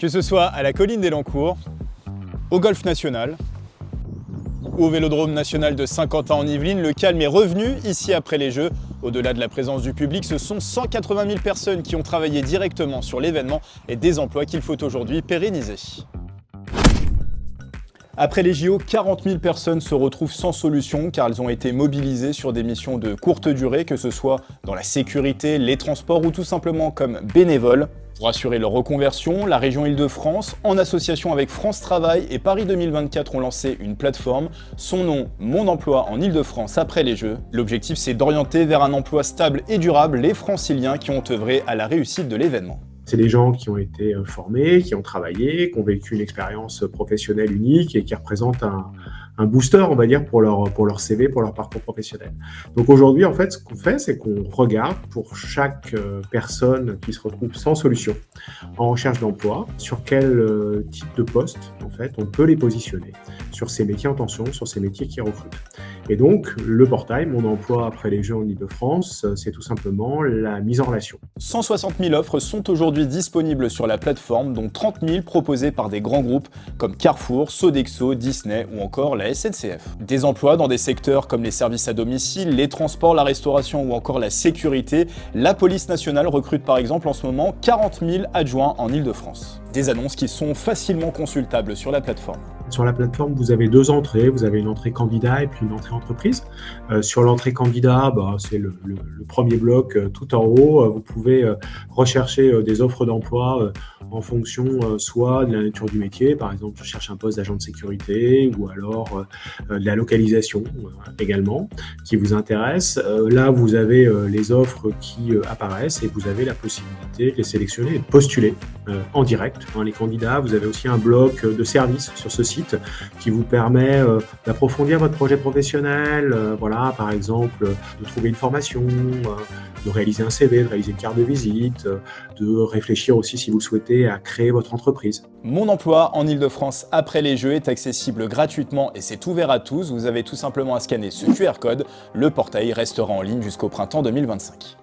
Que ce soit à la colline d'Elancourt, au Golf National ou au Vélodrome National de Saint-Quentin en Yvelines, le calme est revenu ici après les Jeux. Au-delà de la présence du public, ce sont 180 000 personnes qui ont travaillé directement sur l'événement et des emplois qu'il faut aujourd'hui pérenniser. Après les JO, 40 000 personnes se retrouvent sans solution car elles ont été mobilisées sur des missions de courte durée, que ce soit dans la sécurité, les transports ou tout simplement comme bénévoles. Pour assurer leur reconversion, la région Île-de-France, en association avec France Travail et Paris 2024, ont lancé une plateforme. Son nom, Mon Emploi en Île-de-France après les Jeux. L'objectif, c'est d'orienter vers un emploi stable et durable les franciliens qui ont œuvré à la réussite de l'événement. C'est des gens qui ont été formés, qui ont travaillé, qui ont vécu une expérience professionnelle unique et qui représentent un booster, on va dire, pour leur CV, pour leur parcours professionnel. Donc aujourd'hui, en fait, ce qu'on fait, c'est qu'on regarde pour chaque personne qui se retrouve sans solution, en recherche d'emploi, sur quel type de poste, en fait, on peut les positionner, sur ces métiers en tension, sur ces métiers qui recrutent. Et donc, le portail Mon Emploi après les Jeux en Île-de-France, c'est tout simplement la mise en relation. 160 000 offres sont aujourd'hui disponibles sur la plateforme, dont 30 000 proposées par des grands groupes comme Carrefour, Sodexo, Disney ou encore la SNCF. Des emplois dans des secteurs comme les services à domicile, les transports, la restauration ou encore la sécurité. La police nationale recrute par exemple en ce moment 40 000 adjoints en Île-de-France. Des annonces qui sont facilement consultables sur la plateforme. Sur la plateforme, vous avez deux entrées. Vous avez une entrée candidat et puis une entrée entreprise. Sur l'entrée candidat, c'est le premier bloc tout en haut. Vous pouvez rechercher des offres d'emploi en fonction soit de la nature du métier. Par exemple, je cherche un poste d'agent de sécurité ou alors de la localisation également qui vous intéresse. Là, vous avez les offres qui apparaissent et vous avez la possibilité de les sélectionner et de postuler en direct. Les candidats, vous avez aussi un bloc de services sur ce site qui vous permet d'approfondir votre projet professionnel, par exemple de trouver une formation, de réaliser un CV, de réaliser une carte de visite, de réfléchir aussi si vous souhaitez à créer votre entreprise. Mon Emploi en Île-de-France après les Jeux est accessible gratuitement et c'est ouvert à tous. Vous avez tout simplement à scanner ce QR code. Le portail restera en ligne jusqu'au printemps 2025.